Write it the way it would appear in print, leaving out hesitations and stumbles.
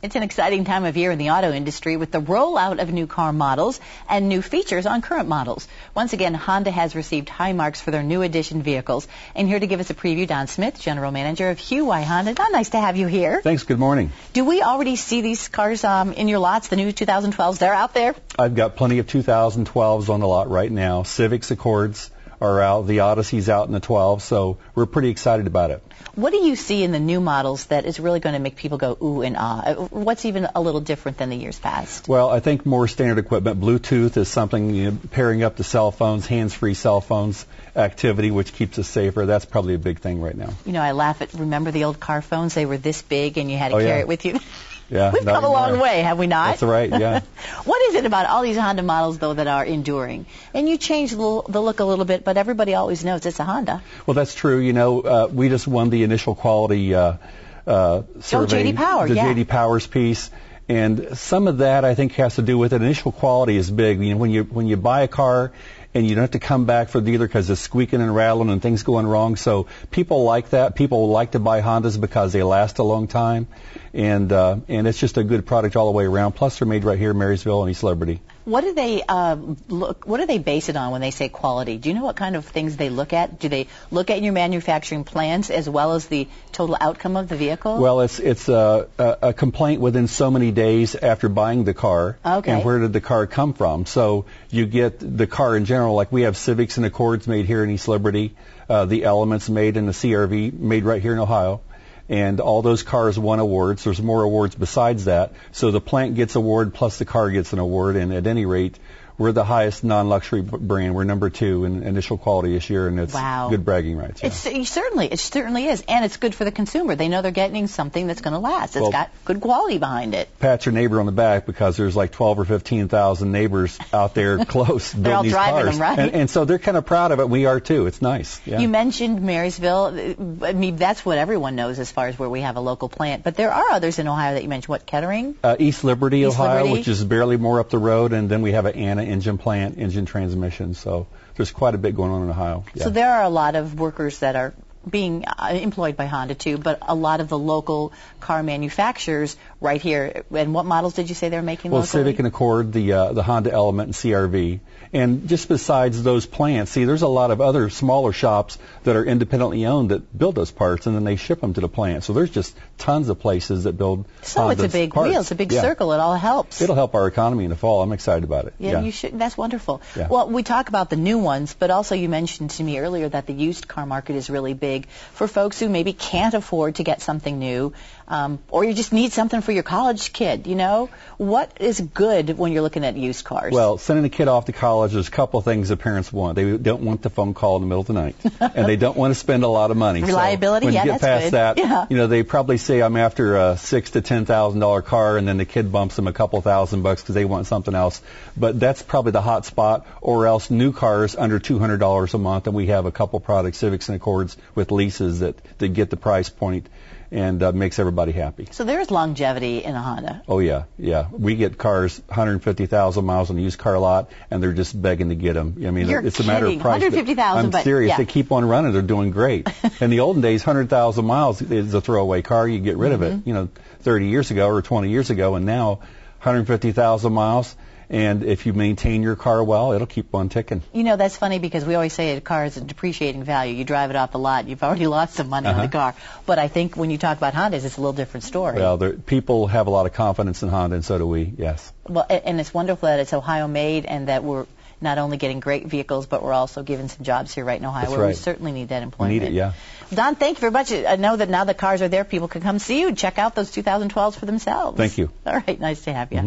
It's an exciting time of year in the auto industry with the rollout of new car models and new features on current models. Once again, Honda has received high marks for their new edition vehicles. And here to give us a preview, Don Smith, General Manager of HUI Honda. Don, nice to have you here. Thanks. Good morning. Do we already see these cars in your lots, the new 2012s? They're out there? I've got plenty of 2012s on the lot right now. Civics, Accords are out. The Odyssey's out in the 12, so we're pretty excited about it. What do you see in the new models that is really going to make people go ooh and ah? What's even a little different than the years past? Well, I think more standard equipment. Bluetooth is something, pairing up the cell phones, hands-free cell phones activity, which keeps us safer. That's probably a big thing right now. You know, I laugh at, remember the old car phones? They were this big and you had to carry it with you. Yeah, we've come a long way, have we not? That's right, yeah. What is it about all these Honda models, though, that are enduring? And you changed the look a little bit, but everybody always knows it's a Honda. Well, that's true. You know, we just won the initial quality survey. J.D. Power, the J.D. Powers piece. And some of that, I think, has to do with it. Initial quality is big. You know, when you buy a car and you don't have to come back for the dealer because it's squeaking and rattling and things going wrong. So people like that. People like to buy Hondas because they last a long time. And it's just a good product all the way around. Plus, they're made right here in Marysville and East Liberty. What do they what do they base it on when they say quality? Do you know what kind of things they look at? Do they look at your manufacturing plans as well as the total outcome of the vehicle? Well, it's a complaint within so many days after buying the car. Okay. And where did the car come from? So you get the car in general. Like we have Civics and Accords made here in East Liberty. The Elements made in the CRV made right here in Ohio. And all those cars won awards. There's more awards besides that. So the plant gets award plus the car gets an award. And at any rate, we're the highest non-luxury brand. We're number 2 in initial quality this year, and it's good bragging rights. Yeah. It certainly is, and it's good for the consumer. They know they're getting something that's going to last. It's got good quality behind it. Pat your neighbor on the back because there's like 12 or 15,000 neighbors out there close building these cars. They're all driving them, right? And so they're kind of proud of it. We are too. It's nice. Yeah. You mentioned Marysville. I mean, that's what everyone knows as far as where we have a local plant. But there are others in Ohio that you mentioned. What, Kettering? East Liberty, Ohio, which is barely more up the road, and then we have an Anna engine plant, engine transmission. So there's quite a bit going on in Ohio. Yeah. So there are a lot of workers that are being employed by Honda too, but a lot of the local car manufacturers right here. And what models did you say they're making locally? Well, Civic and Accord, the Honda Element and CRV. And just besides those plants, see, there's a lot of other smaller shops that are independently owned that build those parts, and then they ship them to the plant. So there's just tons of places that build So it's a big parts. wheel. It's a big circle. It all helps. It'll help our economy in the fall. I'm excited about it. Yeah, you should. That's wonderful. Yeah. Well, we talk about the new ones, but also you mentioned to me earlier that the used car market is really big for folks who maybe can't afford to get something new, or you just need something for your college kid, you know? What is good when you're looking at used cars? Well, sending a kid off to college, there's a couple of things that parents want. They don't want the phone call in the middle of the night, and they don't want to spend a lot of money. Reliability, so when you get past that, you know, they probably say, I'm after a $6,000 to $10,000 car, and then the kid bumps them a couple $1,000 because they want something else. But that's probably the hot spot, or else new cars under $200 a month, and we have a couple products, Civics and Accords, with leases that get the price point and makes everybody happy. So there's longevity in a Honda. Oh, yeah, yeah. We get cars 150,000 miles on the used car lot, and they're just begging to get them. I mean, it's a matter of price. 150,000, I'm serious. They keep on running. They're doing great. In the olden days, 100,000 miles is a throwaway car. You get rid of it, 30 years ago or 20 years ago, and now 150,000 miles. And if you maintain your car well, it'll keep on ticking. You know, that's funny because we always say a car is a depreciating value. You drive it off the lot, you've already lost some money on the car. But I think when you talk about Hondas, it's a little different story. Well, people have a lot of confidence in Honda, and so do we, yes. Well, and it's wonderful that it's Ohio-made and that we're not only getting great vehicles, but we're also giving some jobs here right in Ohio where we certainly need that employment. We need it, yeah. Don, thank you very much. I know that now the cars are there. People can come see you and check out those 2012s for themselves. Thank you. All right, nice to have you.